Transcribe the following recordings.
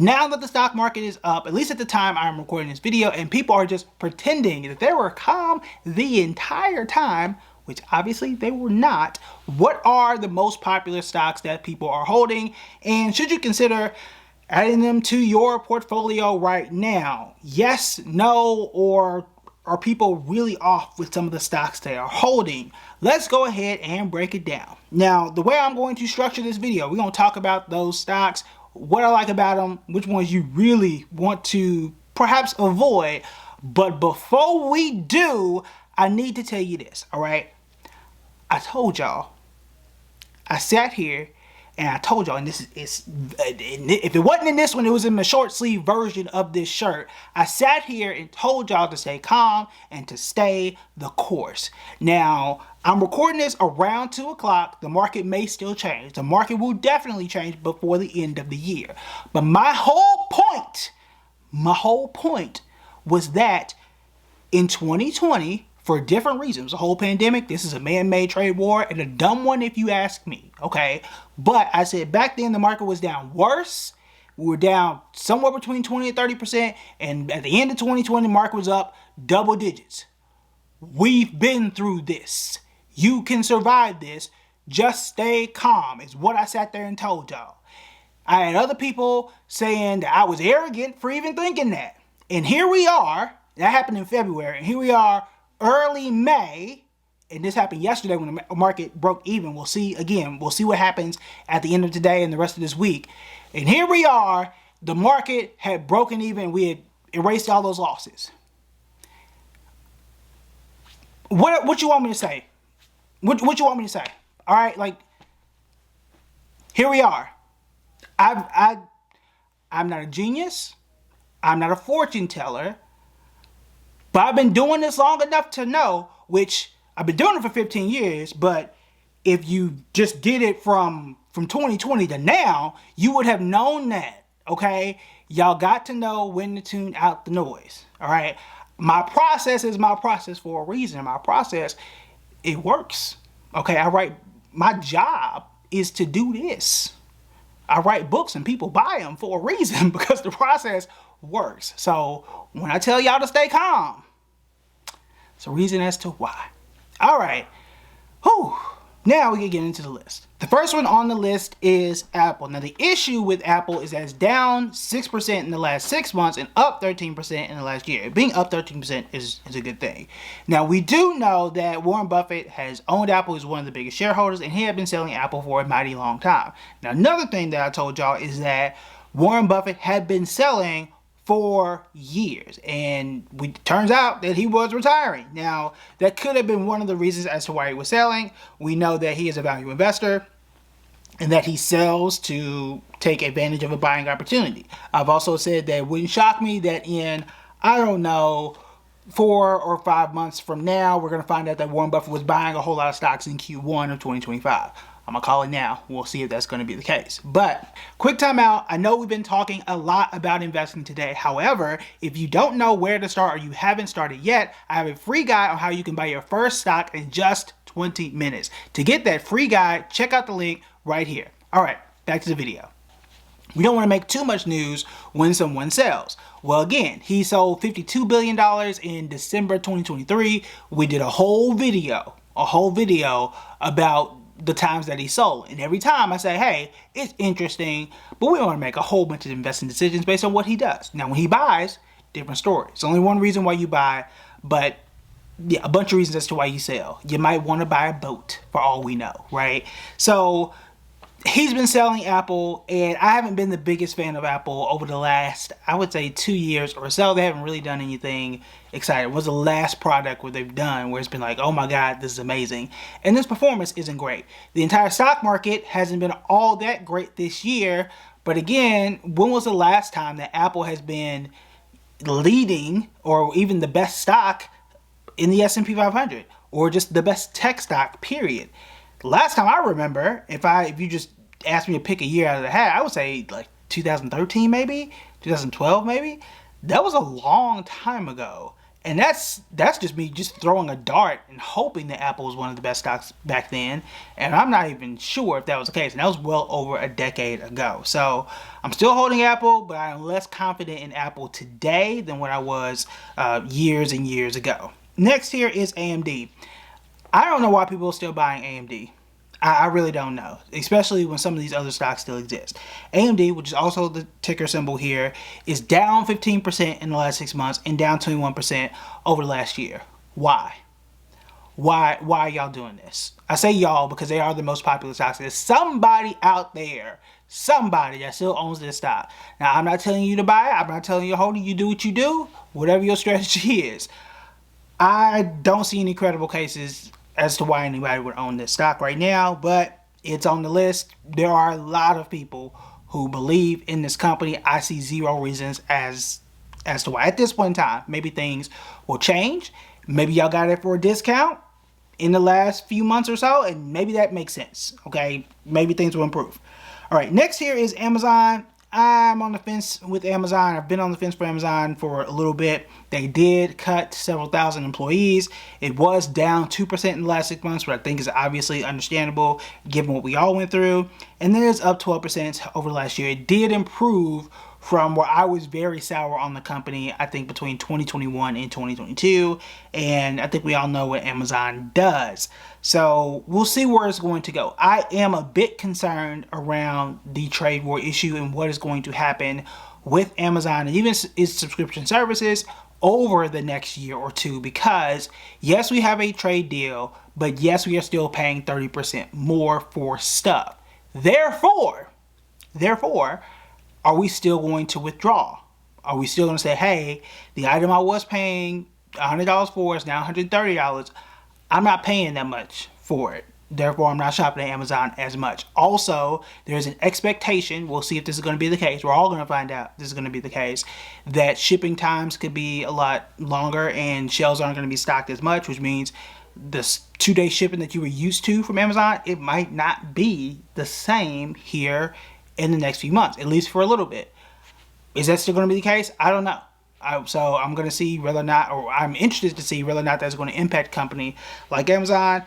Now that the stock market is up, at least at the time I'm recording this video, and people are just pretending that they were calm the entire time, which obviously they were not, what are the most popular stocks that people are holding, and should you consider adding them to your portfolio right now? Yes, no, or are people really off with some of the stocks they are holding? Let's go ahead and break it down. Now, the way I'm going to structure this video, we're going to talk about those stocks, what I like about them, which ones you really want to perhaps avoid. But before we do, I need to tell you this, all right? I told y'all, I sat here and I told y'all, and this is, if it wasn't in this one, it was in the short sleeve version of this shirt. I sat here and told y'all to stay calm and to stay the course. Now, I'm recording this around 2 o'clock. The market may still change. The market will definitely change before the end of the year. But my whole point was that in 2020, for different reasons, the whole pandemic, this is a man-made trade war, and a dumb one if you ask me, okay? But I said back then the market was down worse. We were down somewhere between 20 and 30%, and at the end of 2020, the market was up double digits. We've been through this. You can survive this. Just stay calm is what I sat there and told y'all. I had other people saying that I was arrogant for even thinking that. And here we are. That happened in February, and here we are early May, and this happened yesterday when the market broke even. We'll see again. We'll see what happens at the end of today and the rest of this week. And here we are. The market had broken even. We had erased all those losses. What you want me to say? What you want me to say? All right, like, here we are. I'm not a genius. I'm not a fortune teller. But I've been doing this long enough to know, which I've been doing it for 15 years, but if you just did it from 2020 to now, you would have known that, okay? Y'all got to know when to tune out the noise, all right? My process is my process for a reason. My process, it works, okay? My job is to do this. I write books and people buy them for a reason because the process works. So when I tell y'all to stay calm, it's a reason as to why. All right. Whew. Now we can get into the list. The first one on the list is Apple. Now the issue with Apple is that it's down 6% in the last 6 months and up 13% in the last year. Being up 13% is a good thing. Now we do know that Warren Buffett has owned Apple, is one of the biggest shareholders, and he had been selling Apple for a mighty long time. Now another thing that I told y'all is that Warren Buffett had been selling for years, and turns out that he was retiring. Now, that could have been one of the reasons as to why he was selling. We know that he is a value investor and that he sells to take advantage of a buying opportunity. I've also said that it wouldn't shock me that in, I don't know, 4 or 5 months from now, we're going to find out that Warren Buffett was buying a whole lot of stocks in Q1 of 2025. I'm gonna call it now. We'll see if that's gonna be the case. But quick time out. I know we've been talking a lot about investing today. However, if you don't know where to start or you haven't started yet, I have a free guide on how you can buy your first stock in just 20 minutes. To get that free guide, check out the link right here. All right, back to the video. We don't want to make too much news when someone sells. Well, again, he sold $52 billion in December 2023. We did a whole video about the times that he sold, and every time I say, hey, it's interesting, but we don't want to make a whole bunch of investing decisions based on what he does. Now when he buys, different story. It's only one reason why you buy, but yeah, a bunch of reasons as to why you sell. You might want to buy a boat for all we know, right? So he's been selling Apple, and I haven't been the biggest fan of Apple over the last, I would say, 2 years or so. They haven't really done anything exciting. It was the last product where they've done where it's been like, oh my God, this is amazing. And this performance isn't great. The entire stock market hasn't been all that great this year. But again, when was the last time that Apple has been leading or even the best stock in the S&P 500 or just the best tech stock, period? Last time I remember, if you just asked me to pick a year out of the hat, I would say like 2013 maybe, 2012 maybe. That was a long time ago. And that's just me just throwing a dart and hoping that Apple was one of the best stocks back then. And I'm not even sure if that was the case. And that was well over a decade ago. So I'm still holding Apple, but I'm less confident in Apple today than what I was years and years ago. Next here is AMD. I don't know why people are still buying AMD. I really don't know, especially when some of these other stocks still exist. AMD, which is also the ticker symbol here, is down 15% in the last 6 months and down 21% over the last year. Why? Why are y'all doing this? I say y'all because they are the most popular stocks. There's somebody out there, somebody that still owns this stock. Now, I'm not telling you to buy it. I'm not telling you to hold it. You do what you do, whatever your strategy is. I don't see any credible cases as to why anybody would own this stock right now, but it's on the list. There are a lot of people who believe in this company. I see zero reasons as to why. At this point in time, maybe things will change. Maybe y'all got it for a discount in the last few months or so, and maybe that makes sense. Okay, maybe things will improve. All right, next here is Amazon. I'm on the fence with Amazon. I've been on the fence for Amazon for a little bit. They did cut several thousand employees. It was down 2% in the last 6 months, but I think is obviously understandable given what we all went through. And then it's up 12% over the last year. It did improve from where I was very sour on the company, I think between 2021 and 2022. And I think we all know what Amazon does. So we'll see where it's going to go. I am a bit concerned around the trade war issue and what is going to happen with Amazon and even its subscription services over the next year or two, because yes, we have a trade deal, but yes, we are still paying 30% more for stuff. Therefore, are we still going to withdraw? Are we still going to say, hey, the item I was paying $100 for is now $130. I'm not paying that much for it. Therefore, I'm not shopping at Amazon as much. Also, there's an expectation, we'll see if this is going to be the case, we're all going to find out this is going to be the case, that shipping times could be a lot longer and shelves aren't going to be stocked as much, which means the 2-day shipping that you were used to from Amazon, it might not be the same here in the next few months, at least for a little bit. Is that still going to be the case? I don't know. So I'm going to see whether or not, or I'm interested to see whether or not that's going to impact a company like Amazon,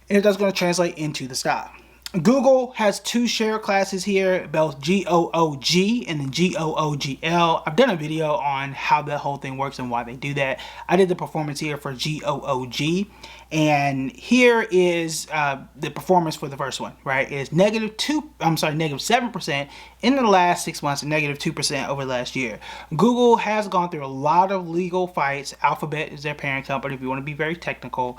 and if that's going to translate into the stock. Google has two share classes here, both GOOG and then GOOGL. I've done a video on how that whole thing works and why they do that. I did the performance here for GOOG, and here is the performance for the first one, right? It's negative 7% in the last 6 months and negative 2% over the last year. Google has gone through a lot of legal fights. Alphabet is their parent company, if you want to be very technical.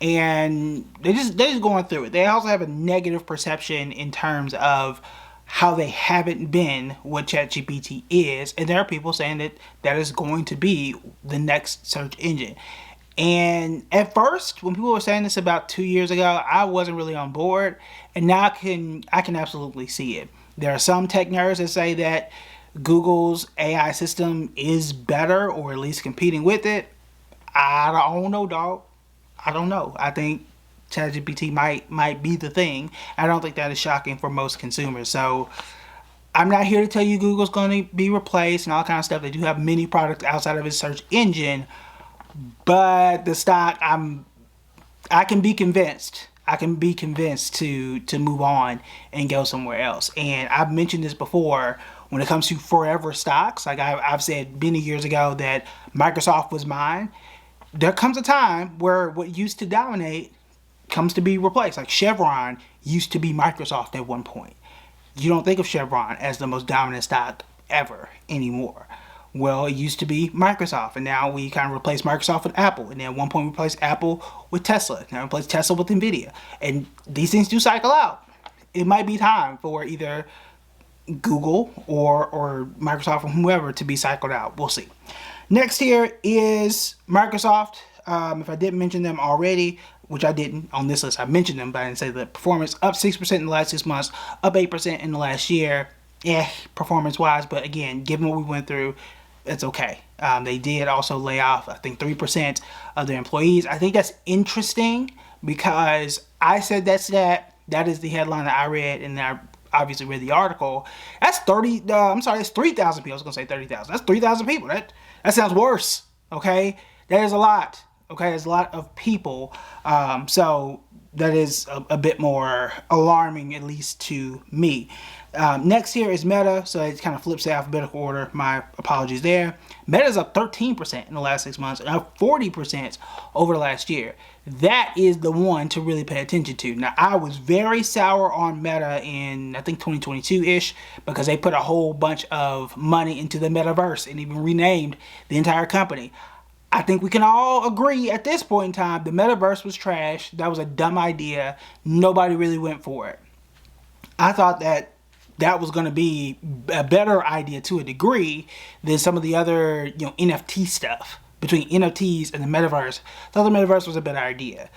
And they're just going through it. They also have a negative perception in terms of how they haven't been what ChatGPT is, and there are people saying that that is going to be the next search engine. And at first, when people were saying this about 2 years ago, I wasn't really on board, and now I can absolutely see it. There are some tech nerds that say that Google's AI system is better, or at least competing with it. I don't know, dog. I don't know. I think ChatGPT might be the thing. I don't think that is shocking for most consumers. So I'm not here to tell you Google's going to be replaced and all kinds of stuff. They do have many products outside of its search engine, but the stock, I can be convinced. I can be convinced to move on and go somewhere else. And I've mentioned this before when it comes to forever stocks. Like I've said many years ago that Microsoft was mine. There comes a time where what used to dominate comes to be replaced. Like Chevron used to be Microsoft at one point. You don't think of Chevron as the most dominant stock ever anymore. Well, it used to be Microsoft, and now we kind of replaced Microsoft with Apple, and then at one point we replaced Apple with Tesla, now we replaced Tesla with Nvidia. And these things do cycle out. It might be time for either Google or Microsoft or whoever to be cycled out. We'll see. Next here is Microsoft. If I didn't mention them already, which I didn't on this list, I mentioned them, but I didn't say the performance. Up 6% in the last 6 months, up 8% in the last year. Performance-wise, but again, given what we went through, it's okay. They did also lay off, I think, 3% of their employees. I think that's interesting because I said that stat. That is the headline that I read, and I obviously read the article. That's 3,000 people. I was going to say 30,000. That's 3,000 people. That sounds worse, okay? That is a lot. Okay, there's a lot of people. So that is a bit more alarming, at least to me. Next here is Meta, so it kind of flips the alphabetical order. My apologies there. Meta's up 13% in the last 6 months and up 40% over the last year. That is the one to really pay attention to. Now, I was very sour on Meta in, I think, 2022-ish, because they put a whole bunch of money into the metaverse and even renamed the entire company. I think we can all agree at this point in time the metaverse was trash. That was a dumb idea. Nobody really went for it. I thought that was going to be a better idea to a degree than some of the other, NFT stuff. Between NFTs and the metaverse, I thought the metaverse was a better idea.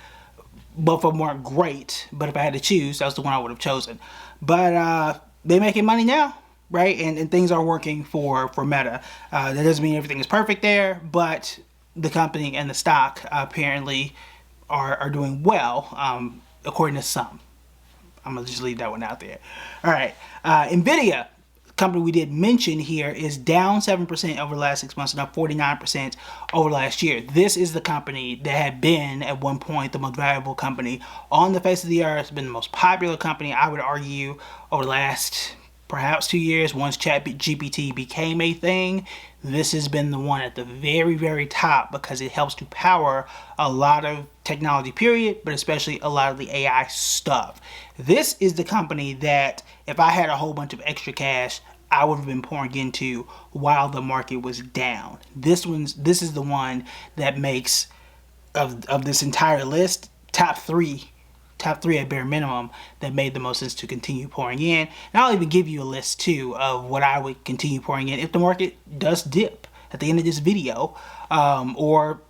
Both of them weren't great, but if I had to choose, that was the one I would have chosen. But they're making money now, right? And things are working for Meta. That doesn't mean everything is perfect there, but the company and the stock apparently are doing well, according to some. I'm going to just leave that one out there. All right. NVIDIA, company we did mention here, is down 7% over the last 6 months and up 49% over last year. This is the company that had been at one point the most valuable company on the face of the earth. It's been the most popular company, I would argue, over the last perhaps 2 years. Once ChatGPT became a thing, this has been the one at the very, very top because it helps to power a lot of technology, period, but especially a lot of the AI stuff. This is the company that if I had a whole bunch of extra cash, I would have been pouring into while the market was down. This is the one that makes of this entire list top three at bare minimum that made the most sense to continue pouring in. And I'll even give you a list too of what I would continue pouring in if the market does dip at the end of this video, or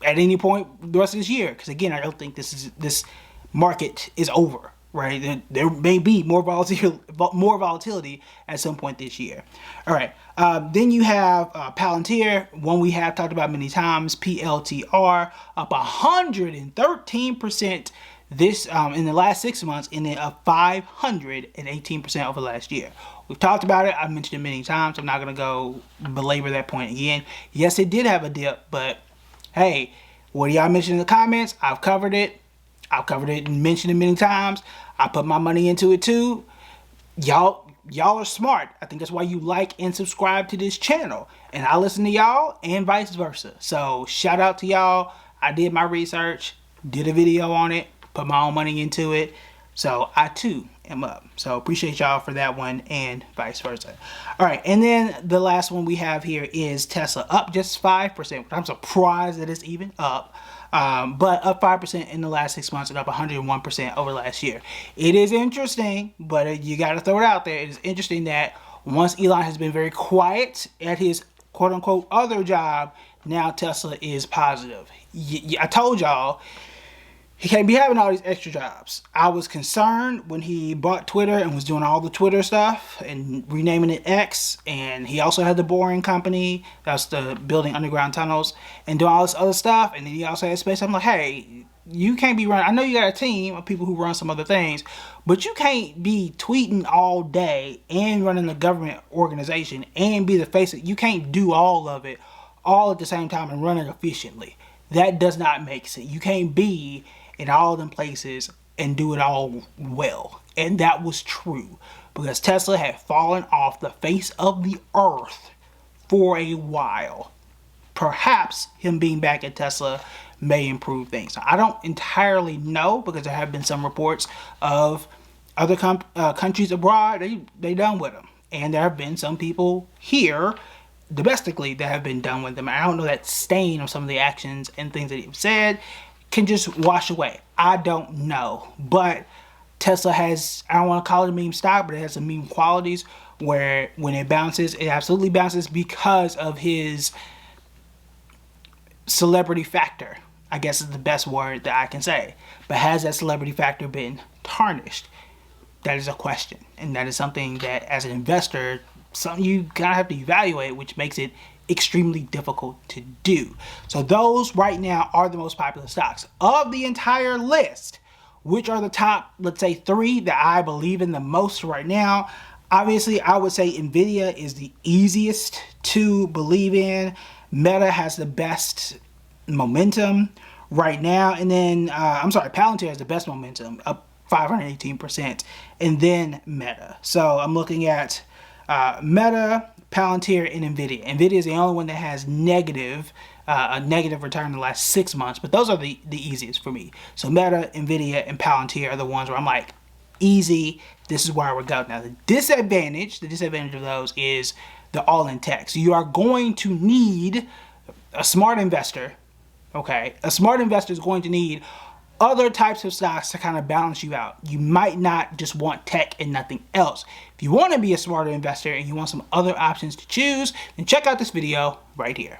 at any point the rest of this year. Because again, I don't think this market is over. Right, there may be more volatility at some point this year. All right, then you have Palantir, one we have talked about many times. PLTR up 113% this in the last 6 months, and then up 518% over last year. We've talked about it. I've mentioned it many times. I'm not gonna go belabor that point again. Yes, it did have a dip, but hey, what do y'all mention in the comments? I've covered it and mentioned it many times. I put my money into it too. Y'all are smart. I think that's why you like and subscribe to this channel. And I listen to y'all and vice versa. So shout out to y'all. I did my research, did a video on it, put my own money into it. So I too am up. So appreciate y'all for that one and vice versa. All right, and then the last one we have here is Tesla, up just 5%. I'm surprised that it's even up. But up 5% in the last 6 months and up 101% over last year. It is interesting, but you got to throw it out there. It is interesting that once Elon has been very quiet at his quote-unquote other job, now Tesla is positive. I told y'all, he can't be having all these extra jobs. I was concerned when he bought Twitter and was doing all the Twitter stuff and renaming it X. And he also had the Boring Company, that's the building underground tunnels, and doing all this other stuff. And then he also had space. I'm like, hey, you can't be running. I know you got a team of people who run some other things, but you can't be tweeting all day and running a government organization and be the face of it. You can't do all of it all at the same time and run it efficiently. That does not make sense. You can't be in all them places and do it all well. And that was true because Tesla had fallen off the face of the earth for a while. Perhaps him being back at Tesla may improve things. I don't entirely know because there have been some reports of other countries abroad, they done with him. And there have been some people here domestically that have been done with them. I don't know that stain of some of the actions and things that he's said can just wash away. I don't know. But Tesla has, I don't want to call it a meme stock, but it has some meme qualities where when it bounces, it absolutely bounces because of his celebrity factor. I guess is the best word that I can say. But has that celebrity factor been tarnished? That is a question. And that is something that as an investor, something you kind of have to evaluate, which makes it extremely difficult to do. So those right now are the most popular stocks. Of the entire list, which are the top, let's say 3 that I believe in the most right now, obviously I would say NVIDIA is the easiest to believe in. Meta has the best momentum right now. And then, I'm sorry, Palantir has the best momentum, up 518%. And then Meta. So I'm looking at Meta, Palantir, and NVIDIA. NVIDIA is the only one that has a negative return in the last 6 months. But those are the easiest for me. So Meta, NVIDIA, and Palantir are the ones where I'm like, easy, this is where I would go. Now the disadvantage of those is the all-in tech. So you are going to need a smart investor. Okay, a smart investor is going to need other types of stocks to kind of balance you out. You might not just want tech and nothing else. If you want to be a smarter investor and you want some other options to choose, then check out this video right here.